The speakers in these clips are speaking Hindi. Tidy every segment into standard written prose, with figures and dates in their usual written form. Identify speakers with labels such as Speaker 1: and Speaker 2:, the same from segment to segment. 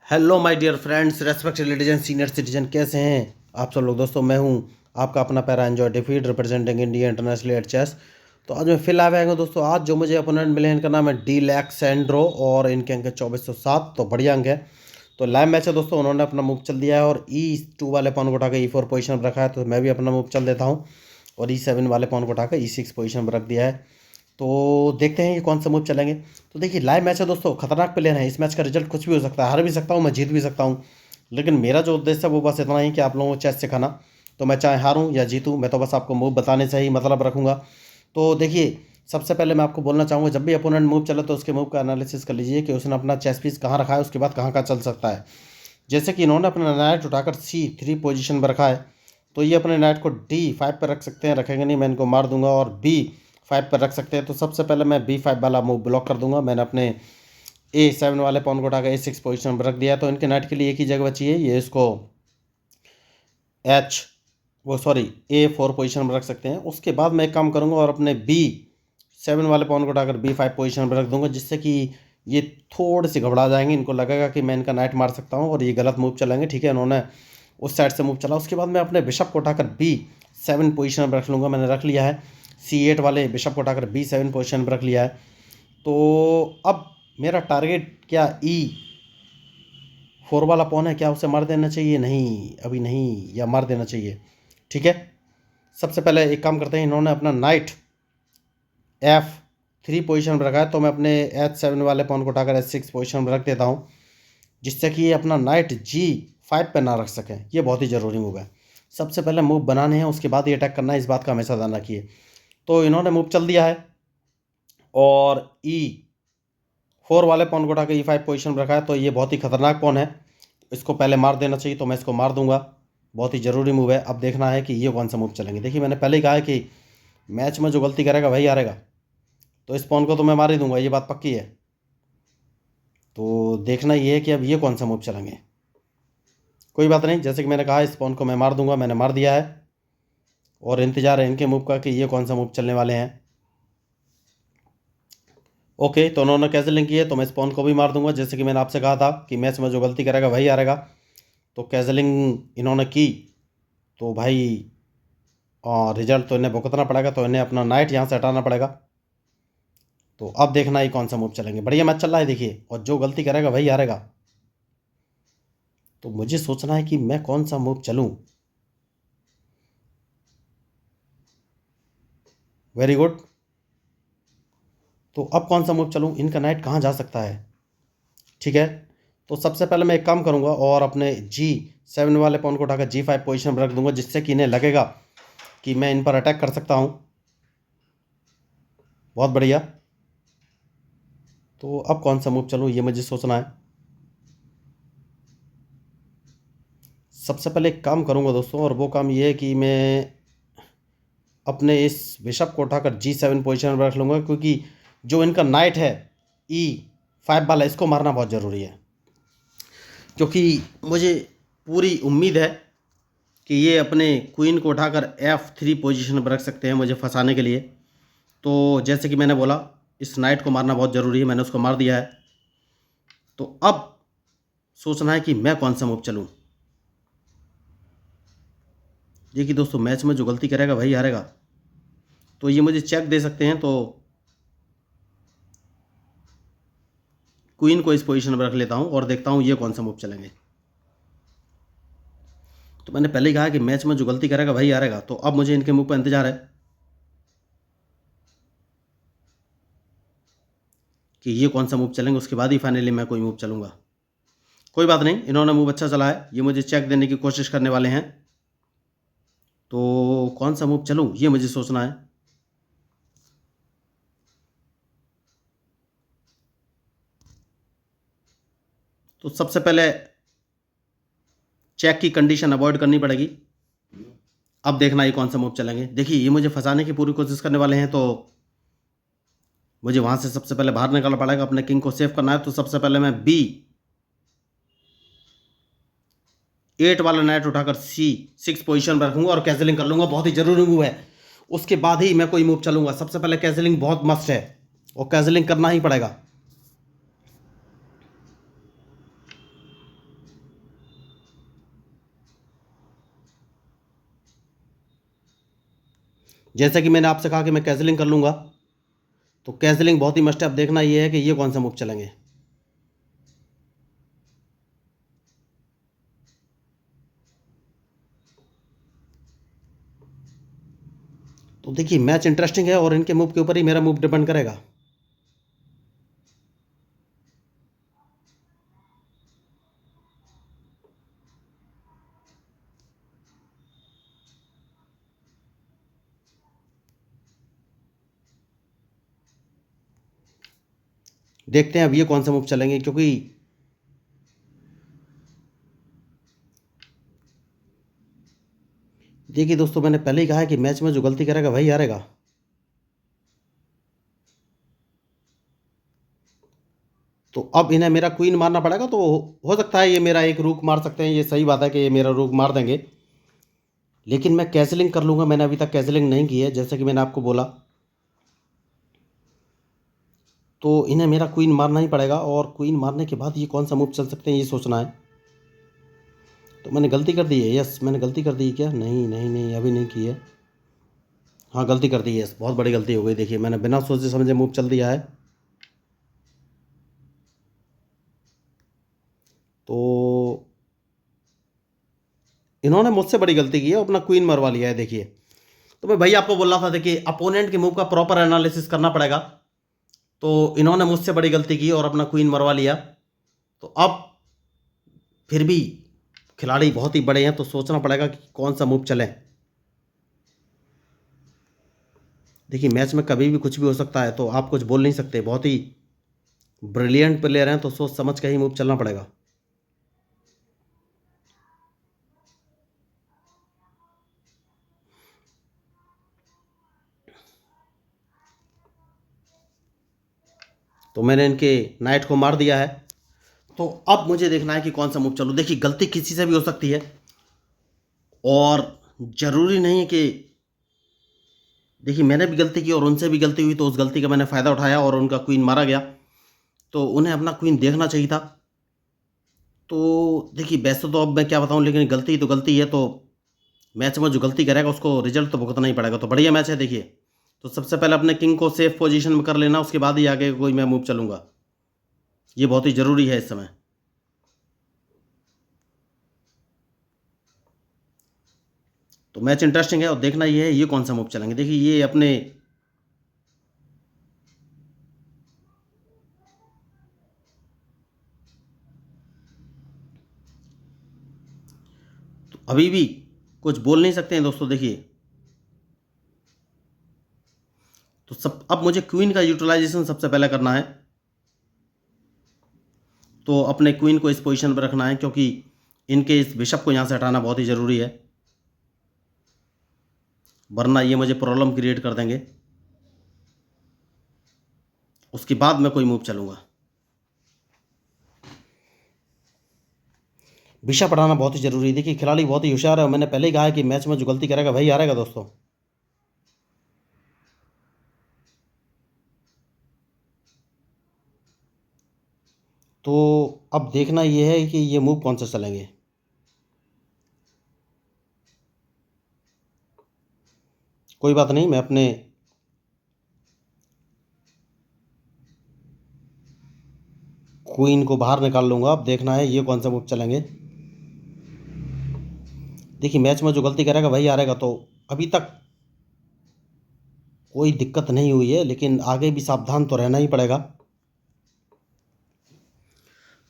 Speaker 1: Hello my dear friends, respected ladies and senior citizen, कैसे हैं आप सब लोग। दोस्तों, मैं हूं आपका अपना पैरा एंजॉय डिफीट representing India international at chess. तो आज मैं फिर लाइव आएगा दोस्तों। आज जो मुझे अपोनेंट मिले हैं, इनका नाम है डी लैक सैंड्रो और इनके अंक है 2407, तो बढ़िया अंक है। तो लाइव मैच है दोस्तों। उन्होंने अपना मूव चल दिया है और E2 वाले पॉन को उठाकर E4 पोजीशन पर रखा है, तो मैं भी अपना मूव चल देता हूँ और E7 वाले पॉन को उठाकर E6 पोजीशन पर रख दिया है। तो देखते हैं ये कौन सा मूव चलेंगे। तो देखिए, लाइव मैच है दोस्तों, खतरनाक प्लेयर है। इस मैच का रिजल्ट कुछ भी हो सकता है, हार भी सकता हूँ, मैं जीत भी सकता हूँ। लेकिन मेरा जो उद्देश्य है वो बस इतना ही कि आप लोगों को चेस सिखाना। तो मैं चाहे हारूं या जीतूं, मैं तो बस आपको मूव बताने से ही मतलब रखूंगा। तो देखिए, सबसे पहले मैं आपको बोलना चाहूँगा, जब भी अपोनेंट मूव चले तो उसके मूव का एनालिसिस कर लीजिए कि उसने अपना चेस पीस कहाँ रखा है, उसके बाद कहाँ का चल सकता है। जैसे कि इन्होंने अपना नाइट उठाकर C3 पोजीशन पर रखा है, तो ये अपने नाइट को D5 पर रख सकते हैं। रखेंगे नहीं, मैं इनको मार दूंगा और B5 पर रख सकते हैं। तो सबसे पहले मैं B5 वाला मूव ब्लॉक कर दूंगा। मैंने अपने A7 वाले पॉन को उठाकर A6 पोजीशन पर रख दिया। तो इनके नाइट के लिए एक ही जगह बची है, ये इसको A4 पोजीशन पर रख सकते हैं। उसके बाद मैं एक काम करूंगा और अपने B7 वाले पॉन को उठाकर B5 पोजीशन पर रख दूंगा, जिससे कि ये थोड़े से घबरा जाएंगे। इनको लगेगा कि मैं इनका नाइट मार सकता हूँ और ये गलत मूव चलेंगे। ठीक है, इन्होंने उस साइड से मूव चला। उसके बाद मैं अपने बिशप को उठाकर B7 पोजीशन पर रख लूँगा। मैंने रख लिया है। C8 वाले बिशप को उठाकर B7 पोजीशन पर रख लिया है। तो अब मेरा टारगेट क्या E4 वाला पॉन है, क्या उसे मार देना चाहिए? नहीं, अभी नहीं, या मार देना चाहिए। ठीक है, सबसे पहले एक काम करते हैं। इन्होंने अपना नाइट F3 पोजीशन पर रखा है, तो मैं अपने H7 वाले पॉन को उठाकर H6 पोजीशन पर रख देता हूँ, जिससे कि ये अपना नाइट G5 पे ना रख सकें। ये बहुत ही ज़रूरी मूव है। सबसे पहले मूव बनाने हैं, उसके बाद ये अटैक करना है, इस बात का हमेशा ध्यान रखिए। तो इन्होंने मूव चल दिया है और E4 वाले पॉन को उठाकर E5 पोजीशन पर रखा है, तो ये बहुत ही खतरनाक पॉन है। इसको पहले मार देना चाहिए, तो मैं इसको मार दूंगा। बहुत ही ज़रूरी मूव है। अब देखना है कि ये कौन सा मूव चलेंगे। देखिए, मैंने पहले ही कहा है कि मैच में जो गलती करेगा वही हारेगा। तो इस पॉन को तो मैं मार ही दूंगा, ये बात पक्की है। तो देखना ये है कि अब ये कौन सा मूव चलेंगे। कोई बात नहीं, जैसे कि मैंने कहा, इस पॉन को मैं मार दूंगा। मैंने मार दिया है और इंतजार है इनके मूव का कि ये कौन सा मूव चलने वाले हैं। ओके, तो उन्होंने कैसे लिंक की है, तो मैं इस पॉन को भी मार दूंगा। जैसे कि मैंने आपसे कहा था कि मैच में जो गलती करेगा वही हारेगा। तो कैजलिंग इन्होंने की, तो भाई रिजल्ट तो इन्हें भुगतना पड़ेगा। तो इन्हें अपना नाइट यहाँ से हटाना पड़ेगा। तो अब देखना ही कौन सा मूव चलेंगे। बढ़िया मैच चल रहा है देखिए, और जो गलती करेगा वही हारेगा। तो मुझे सोचना है कि मैं कौन सा मूव चलूं। Very good. तो अब कौन सा मूव चलूं, इनका नाइट कहाँ जा सकता है। ठीक है, तो सबसे पहले मैं एक काम करूंगा और अपने G7 वाले पॉन को उठाकर G5 पोजीशन पर रख दूंगा, जिससे कि इन्हें लगेगा कि मैं इन पर अटैक कर सकता हूं। बहुत बढ़िया। तो अब कौन सा मूव चलूं, ये मुझे सोचना है। सबसे पहले एक काम करूंगा दोस्तों, और वो काम ये है कि मैं अपने इस बिशप को उठाकर G7 पोजीशन पर रख लूँगा, क्योंकि जो इनका नाइट है E5 वाला, इसको मारना बहुत ज़रूरी है। क्योंकि मुझे पूरी उम्मीद है कि ये अपने क्वीन को उठाकर F3 पोजीशन पर रख सकते हैं मुझे फंसाने के लिए। तो जैसे कि मैंने बोला, इस नाइट को मारना बहुत ज़रूरी है। मैंने उसको मार दिया है। तो अब सोचना है कि मैं कौन सा मूव चलूँ। देखिए दोस्तों, मैच में जो गलती करेगा वही हारेगा। तो ये मुझे चेक दे सकते हैं, तो क्वीन को इस पोजीशन पर रख लेता हूँ और देखता हूँ ये कौन सा मूव चलेंगे। तो मैंने पहले ही कहा कि मैच में जो गलती करेगा वही हारेगा। तो अब मुझे इनके मूव पर इंतजार है कि ये कौन सा मूव चलेंगे, उसके बाद ही फाइनली मैं कोई मूव चलूँगा। कोई बात नहीं, इन्होंने मूव अच्छा चला है, ये मुझे चेक देने की कोशिश करने वाले हैं। तो कौन सा मूव चलूँ, ये मुझे सोचना है। तो सबसे पहले चेक की कंडीशन अवॉइड करनी पड़ेगी। अब देखना ये कौन सा मूव चलेंगे। देखिए, ये मुझे फंसाने की पूरी कोशिश करने वाले हैं, तो मुझे वहाँ से सबसे पहले बाहर निकलना पड़ेगा। अपने किंग को सेव करना है। तो सबसे पहले मैं B8 वाला नाइट उठाकर C6 पोजीशन पर रखूंगा और कैंसलिंग कर लूँगा। बहुत ही ज़रूरी मूव है। उसके बाद ही मैं कोई मूव चलूँगा। सबसे पहले कैंसलिंग बहुत मस्त है और कैंसलिंग करना ही पड़ेगा। जैसा कि मैंने आपसे कहा कि मैं कैंसिलिंग कर लूँगा, तो कैंसिलिंग बहुत ही मस्ट है। अब देखना ये है कि ये कौन सा मूव चलेंगे। तो देखिए मैच इंटरेस्टिंग है और इनके मूव के ऊपर ही मेरा मूव डिपेंड करेगा। देखते हैं अब ये कौन सा मूव चलेंगे, क्योंकि देखिए दोस्तों, मैंने पहले ही कहा है कि मैच में जो गलती करेगा वही हारेगा। तो अब इन्हें मेरा क्वीन मारना पड़ेगा। तो हो सकता है ये मेरा एक रूक मार सकते हैं, ये सही बात है कि ये मेरा रूक मार देंगे, लेकिन मैं कैंसिलिंग कर लूँगा। मैंने अभी तक कैंसिलिंग नहीं की है, जैसे कि मैंने आपको बोला। तो इन्हें मेरा क्वीन मारना ही पड़ेगा, और क्वीन मारने के बाद ये कौन सा मूव चल सकते हैं ये सोचना है। तो मैंने गलती कर दी है। यस, मैंने गलती कर दी है क्या? नहीं नहीं नहीं, अभी नहीं की है। हाँ, गलती कर दी है। यस, बहुत बड़ी गलती हो गई। देखिए मैंने बिना सोचे समझे मूव चल दिया है। तो इन्होंने मुझसे बड़ी गलती की है, अपना क्वीन मरवा लिया है। देखिए, तो मैं भाई आपको बोल रहा था, देखिए अपोनेंट के मूव का प्रॉपर एनालिसिस करना पड़ेगा। तो इन्होंने मुझसे बड़ी गलती की और अपना क्वीन मरवा लिया। तो अब फिर भी खिलाड़ी बहुत ही बड़े हैं, तो सोचना पड़ेगा कि कौन सा मूव चले। देखिए मैच में कभी भी कुछ भी हो सकता है, तो आप कुछ बोल नहीं सकते। बहुत ही ब्रिलियंट प्लेयर हैं, तो सोच समझ के ही मूव चलना पड़ेगा। तो मैंने इनके नाइट को मार दिया है। तो अब मुझे देखना है कि कौन सा मूव चलूँ। देखिए गलती किसी से भी हो सकती है, और ज़रूरी नहीं है कि, देखिए मैंने भी गलती की और उनसे भी गलती हुई, तो उस गलती का मैंने फ़ायदा उठाया और उनका क्वीन मारा गया। तो उन्हें अपना क्वीन देखना चाहिए था। तो देखिए वैसे तो अब मैं क्या बताऊं, लेकिन गलती तो गलती है। तो मैच में जो गलती करेगा उसको रिजल्ट तो भुगतना ही पड़ेगा। तो बढ़िया मैच है। देखिए, तो सबसे पहले अपने किंग को सेफ पोजीशन में कर लेना, उसके बाद ही आगे कोई मैं मूव चलूँगा। ये बहुत ही ज़रूरी है इस समय। तो मैच इंटरेस्टिंग है, और देखना ये है ये कौन सा मूव चलेंगे। देखिए ये अपने, तो अभी भी कुछ बोल नहीं सकते हैं दोस्तों। देखिए, तो सब अब मुझे क्वीन का यूटिलाइजेशन सबसे पहले करना है। तो अपने क्वीन को इस पोजीशन पर रखना है, क्योंकि इनके इस बिशप को यहाँ से हटाना बहुत ही ज़रूरी है, वरना ये मुझे प्रॉब्लम क्रिएट कर देंगे। उसके बाद मैं कोई मूव चलूँगा। बिशप हटाना बहुत ही ज़रूरी है। देखिए खिलाड़ी बहुत ही होशियार है, मैंने पहले ही कहा है कि मैच में जो गलती करेगा वही हारेगा दोस्तों। तो अब देखना ये है कि ये मूव कौन सा चलेंगे। कोई बात नहीं, मैं अपने क्वीन को बाहर निकाल लूँगा। अब देखना है ये कौन सा मूव चलेंगे। देखिए मैच में जो गलती करेगा वही हारेगा। तो अभी तक कोई दिक्कत नहीं हुई है, लेकिन आगे भी सावधान तो रहना ही पड़ेगा।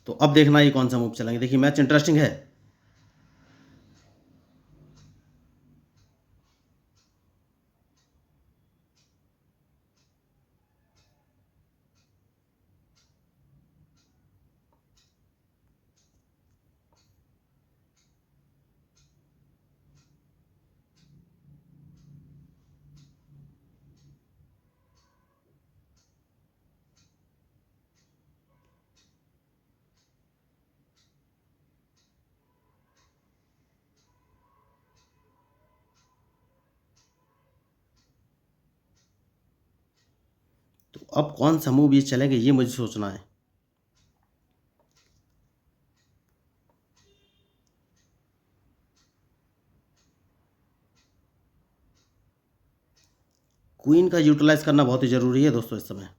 Speaker 1: तो अब देखना ये कौन सा मूव चलेंगे। देखिए मैच इंटरेस्टिंग है। तो अब कौन सा मूव ये चलेंगे ये मुझे सोचना है। क्वीन का यूटिलाइज करना बहुत ही ज़रूरी है दोस्तों इस समय।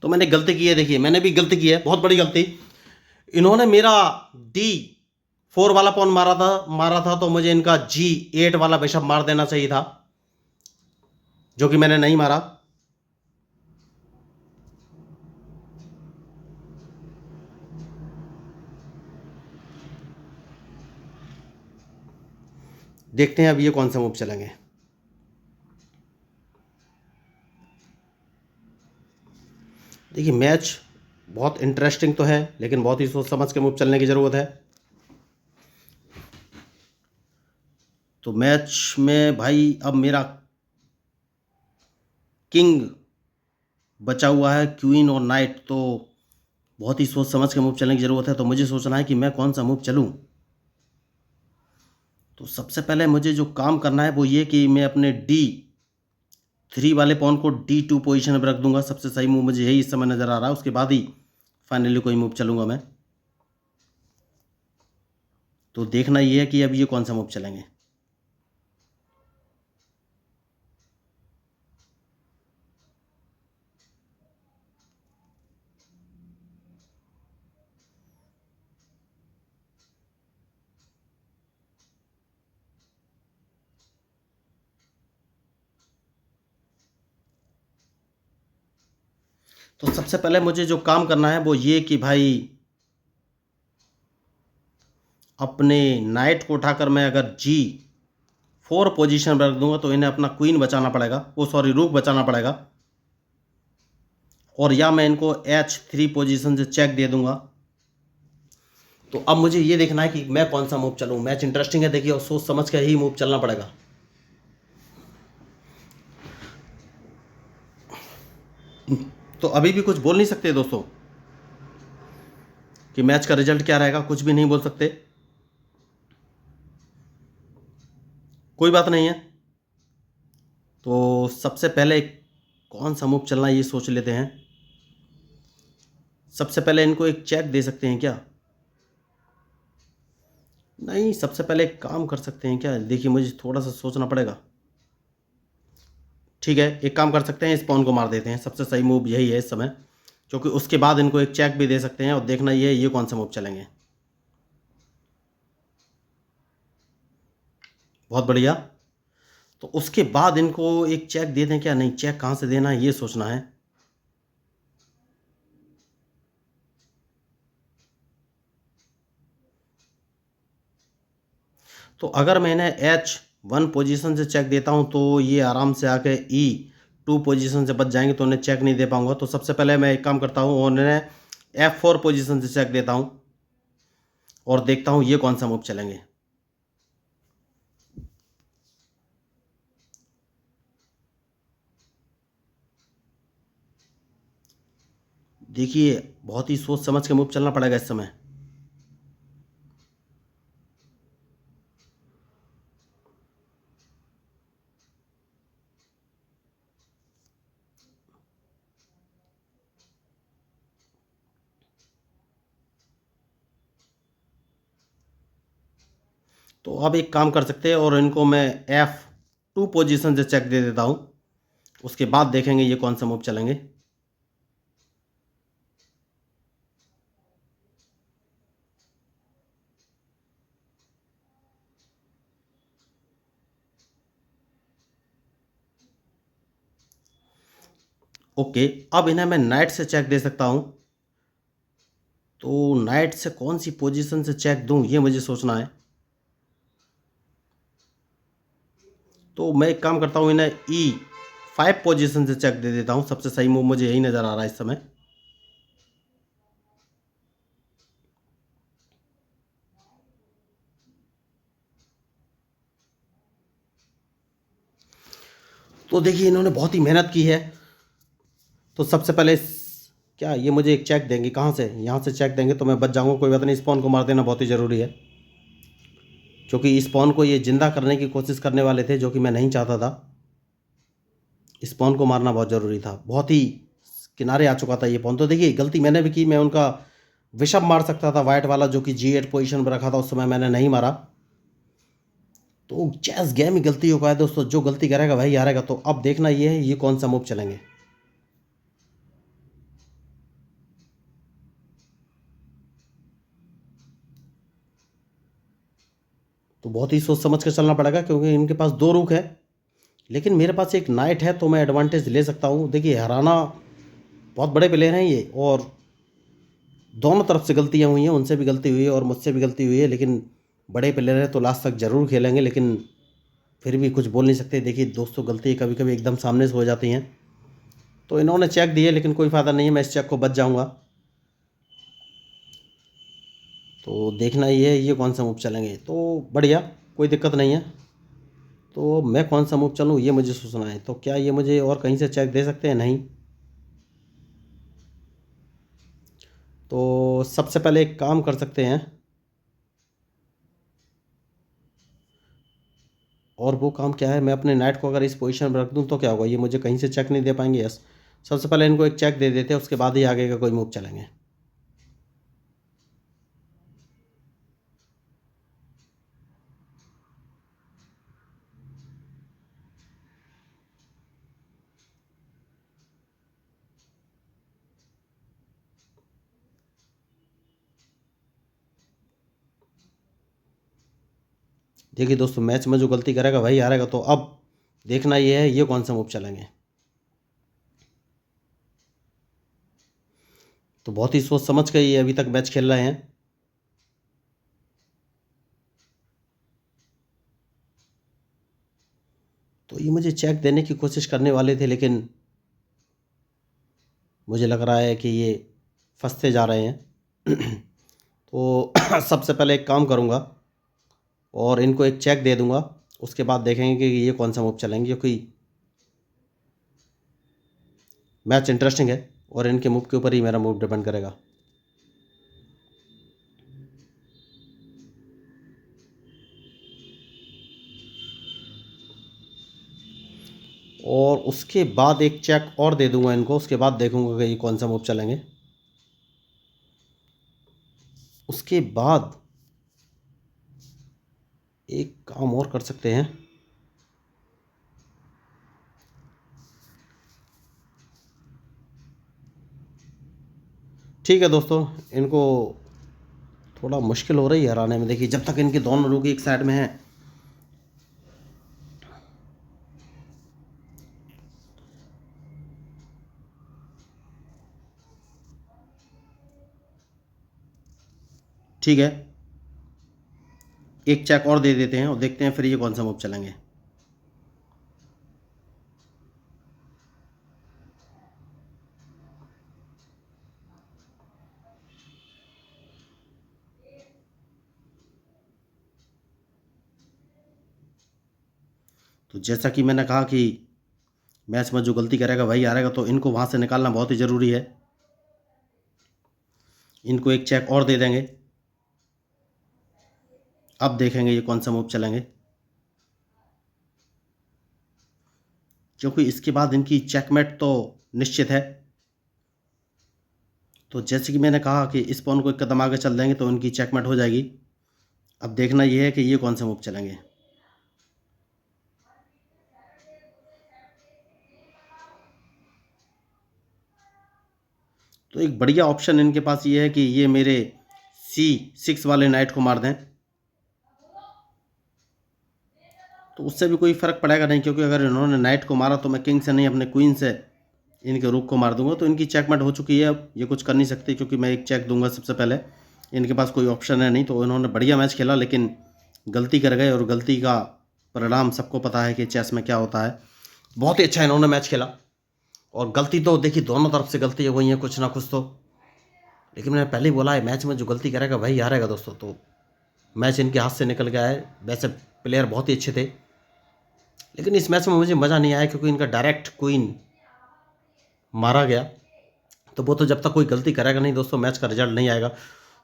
Speaker 1: तो मैंने गलती की है, देखिए मैंने भी गलती की है, बहुत बड़ी गलती। इन्होंने मेरा D4 वाला पॉन मारा था तो मुझे इनका G8 वाला बिशप मार देना चाहिए था, जो कि मैंने नहीं मारा। देखते हैं अब ये कौन सा मूव चलेंगे। देखिए मैच बहुत इंटरेस्टिंग तो है, लेकिन बहुत ही सोच समझ के मूव चलने की ज़रूरत है। तो मैच में भाई अब मेरा किंग बचा हुआ है, क्वीन और नाइट, तो बहुत ही सोच समझ के मूव चलने की ज़रूरत है। तो मुझे सोचना है कि मैं कौन सा मूव चलूं। तो सबसे पहले मुझे जो काम करना है वो ये कि मैं अपने D3 वाले पॉन को D2 पोजीशन पर रख दूंगा। सबसे सही मूव मुझे यही इस समय नज़र आ रहा है। उसके बाद ही फाइनली कोई मूव चलूंगा मैं। तो देखना ये है कि अब ये कौन सा मूव चलेंगे। तो सबसे पहले मुझे जो काम करना है वो ये कि भाई अपने नाइट को उठाकर मैं अगर G4 पोजीशन पर रख दूंगा तो इन्हें अपना क्वीन बचाना पड़ेगा, वो सॉरी रूक बचाना पड़ेगा। और या मैं इनको H3 पोजीशन से चेक दे दूंगा। तो अब मुझे ये देखना है कि मैं कौन सा मूव चलूं। मैच इंटरेस्टिंग है देखिए, और सोच समझ के ही मूव चलना पड़ेगा। तो अभी भी कुछ बोल नहीं सकते दोस्तों कि मैच का रिजल्ट क्या रहेगा, कुछ भी नहीं बोल सकते। कोई बात नहीं है। तो सबसे पहले कौन सा मूव चलना है ये सोच लेते हैं। सबसे पहले इनको एक चेक दे सकते हैं क्या? नहीं, सबसे पहले एक काम कर सकते हैं क्या? देखिए मुझे थोड़ा सा सोचना पड़ेगा। ठीक है, एक काम कर सकते हैं, इस पॉन को मार देते हैं। सबसे सही मूव यही है इस समय, क्योंकि उसके बाद इनको एक चेक भी दे सकते हैं। और देखना ये कौन सा मूव चलेंगे। बहुत बढ़िया। तो उसके बाद इनको एक चेक दे दें क्या? नहीं, चेक कहाँ से देना है ये सोचना है। तो अगर मैं इन्हें H1 पोजीशन से चेक देता हूं तो ये आराम से आके E2 पोजीशन से बच जाएंगे, तो उन्हें चेक नहीं दे पाऊंगा। तो सबसे पहले मैं एक काम करता हूं और इन्हें F4 पोजीशन से चेक देता हूं और देखता हूं ये कौन सा मूव चलेंगे। देखिए बहुत ही सोच समझ के मूव चलना पड़ेगा इस समय। तो अब एक काम कर सकते हैं और इनको मैं F2 पोजीशन से चेक दे देता हूं। उसके बाद देखेंगे ये कौन सा मूव चलेंगे। ओके, अब इन्हें मैं नाइट से चेक दे सकता हूं। तो नाइट से कौन सी पोजीशन से चेक दूं ये मुझे सोचना है। तो मैं एक काम करता हूँ, इन्हें E5 पोजीशन से चेक दे देता हूँ। सबसे सही मूव मुझे यही नज़र आ रहा है इस समय। तो देखिए इन्होंने बहुत ही मेहनत की है। तो सबसे पहले क्या ये मुझे एक चेक देंगे? कहाँ से? यहाँ से चेक देंगे तो मैं बच जाऊँगा। कोई बात नहीं, स्पॉन को मार देना बहुत ही ज़रूरी है, क्योंकि स्पॉन को ये जिंदा करने की कोशिश करने वाले थे, जो कि मैं नहीं चाहता था। स्पॉन को मारना बहुत ज़रूरी था। बहुत ही किनारे आ चुका था ये पॉन। तो देखिए गलती मैंने भी की, मैं उनका बिशप मार सकता था वाइट वाला जो कि G8 पोजीशन पर रखा था, उस समय मैंने नहीं मारा। तो चेस गेम ही गलती हो है दोस्तों, जो गलती करेगा वही हारेगा। तो अब देखना ये है ये कौन सा मूव चलेंगे। तो बहुत ही सोच समझ कर चलना पड़ेगा, क्योंकि इनके पास 2 रुक है, लेकिन मेरे पास एक नाइट है, तो मैं एडवांटेज ले सकता हूँ। देखिए हराना, बहुत बड़े प्लेयर हैं ये, और दोनों तरफ से गलतियाँ हुई हैं, उनसे भी गलती हुई है और मुझसे भी गलती हुई है, लेकिन बड़े प्लेयर हैं तो लास्ट तक ज़रूर खेलेंगे। लेकिन फिर भी कुछ बोल नहीं सकते। देखिए दोस्तों गलती कभी कभी एकदम सामने से हो जाती हैं। तो इन्होंने चेक दिए, लेकिन कोई फ़ायदा नहीं है, मैं इस चेक को बच जाऊँगा। तो देखना ये है ये कौन सा मूव चलेंगे। तो बढ़िया, कोई दिक्कत नहीं है। तो मैं कौन सा मूव चलूँ ये मुझे सोचना है। तो क्या ये मुझे और कहीं से चेक दे सकते हैं? नहीं। तो सबसे पहले एक काम कर सकते हैं, और वो काम क्या है, मैं अपने नाइट को अगर इस पोजीशन पर रख दूं तो क्या होगा, ये मुझे कहीं से चेक नहीं दे पाएंगे। यस, सबसे पहले इनको एक चेक दे देते हैं, उसके बाद ही आगे का कोई मूव चलेंगे। देखिए दोस्तों मैच में जो गलती करेगा वही हारेगा। तो अब देखना ये है ये कौन सा मूव चलेंगे। तो बहुत ही सोच समझ कर ये अभी तक मैच खेल रहे हैं। तो ये मुझे चेक देने की कोशिश करने वाले थे, लेकिन मुझे लग रहा है कि ये फंसते जा रहे हैं। तो सबसे पहले एक काम करूँगा और इनको एक चेक दे दूंगा, उसके बाद देखेंगे कि ये कौन सा मूव चलेंगे, क्योंकि मैच इंटरेस्टिंग है और इनके मूव के ऊपर ही मेरा मूव डिपेंड करेगा। और उसके बाद एक चेक और दे दूंगा इनको, उसके बाद देखूंगा कि ये कौन सा मूव चलेंगे। उसके बाद एक काम और कर सकते हैं। ठीक है दोस्तों, इनको थोड़ा मुश्किल हो रही है हराने में। देखिए जब तक इनके दोनों लोग एक साइड में हैं, ठीक है, एक चेक और दे देते हैं और देखते हैं फिर ये कौन सा मूव चलेंगे। तो जैसा कि मैंने कहा कि मैच में जो गलती करेगा वही हारेगा, तो इनको वहाँ से निकालना बहुत ही ज़रूरी है। इनको एक चेक और दे देंगे, अब देखेंगे ये कौन सा मूव चलेंगे, क्योंकि इसके बाद इनकी चेकमेट तो निश्चित है। तो जैसे कि मैंने कहा कि इस पॉन को एक कदम आगे चल देंगे तो इनकी चेकमेट हो जाएगी। अब देखना ये है कि ये कौन सा मूव चलेंगे। तो एक बढ़िया ऑप्शन इनके पास ये है कि ये मेरे C6 वाले नाइट को मार दें, तो उससे भी कोई फ़र्क पड़ेगा नहीं, क्योंकि अगर इन्होंने नाइट को मारा तो मैं किंग से नहीं अपने क्वीन से इनके रुक को मार दूंगा। तो इनकी चेकमेट हो चुकी है, अब ये कुछ कर नहीं सकते, क्योंकि मैं एक चेक दूंगा सबसे पहले। इनके पास कोई ऑप्शन है नहीं। तो इन्होंने बढ़िया मैच खेला, लेकिन गलती कर गए, और गलती का परिणाम सबको पता है कि चेस में क्या होता है। बहुत ही अच्छा इन्होंने मैच खेला, और गलती तो देखिए दोनों तरफ से गलती हो गई है कुछ ना कुछ तो। लेकिन मैंने पहले ही बोला है मैच में जो गलती करेगा वही हारेगा दोस्तों। तो मैच इनके हाथ से निकल गया है। वैसे प्लेयर बहुत ही अच्छे थे, लेकिन इस मैच में मुझे मज़ा नहीं आया, क्योंकि इनका डायरेक्ट क्वीन मारा गया। तो वो तो जब तक कोई गलती करेगा नहीं दोस्तों, मैच का रिजल्ट नहीं आएगा।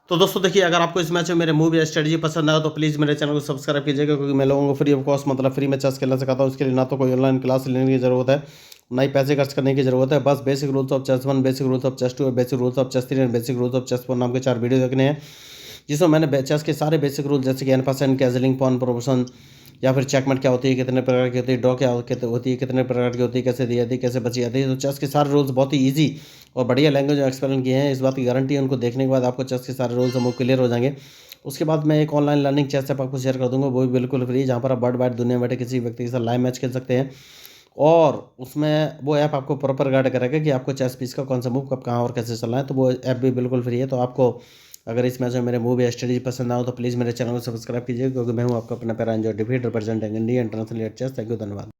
Speaker 1: तो दोस्तों देखिए, अगर आपको इस मैच में मेरे मूव या स्ट्रेटजी पसंद आया तो प्लीज़ मेरे चैनल को सब्सक्राइब कीजिएगा, क्योंकि मैं लोगों को फ्री ऑफ कॉस्ट मतलब फ्री में चेस खेलना सिखाता हूँ। उसके लिए ना तो कोई ऑनलाइन क्लास लेने की ज़रूरत है ना ही पैसे खर्च करने की ज़रूरत है। बस basic rules of chess 1, basic rules of chess 2, basic rules of chess 3 and basic rules of chess 4 नाम के 4 वीडियो देखने हैं, जिसमें मैंने चेस के सारे बेसिक रूल जैसे कि एन%, कैजलिंग, पॉन प्रोपोर्शन या फिर चेकमेट क्या होती है, कितने प्रकार की होती है, ड्रॉ क्या होती है, कितने प्रकार की होती है, कैसे दी जाती है, कैसे बची जाती है। तो चेस के सारे रूल्स बहुत ही ईजी और बढ़िया लैंग्वेज में एक्सप्लेन किए हैं। इस बात की गारंटी है, उनको देखने के बाद आपको चेस के सारे रूल्स वो क्लियर हो जाएंगे। उसके बाद मैं एक ऑनलाइन लर्निंग चेस ऐप आपको शेयर कर दूंगा, वो भी बिल्कुल फ्री, जहाँ पर आप वर्ल्ड वाइड दुनिया में बैठे किसी व्यक्ति के साथ लाइव मैच खेल सकते हैं। और उसमें वो ऐप आपको प्रॉपर गाइड करेगा कि आपको चेस पीस का कौन सा मूव कब कहाँ और कैसे चलना है। तो वो ऐप भी बिल्कुल फ्री है। तो आपको अगर इस मैच में मेरे मूव या स्ट्रेटजी पसंद आए तो प्लीज़ मेरे चैनल को सब्सक्राइब कीजिए, क्योंकि मैं हूँ आपका अपना पैरा एंजॉय डिफीट representing India international chess. Thank you, धन्यवाद।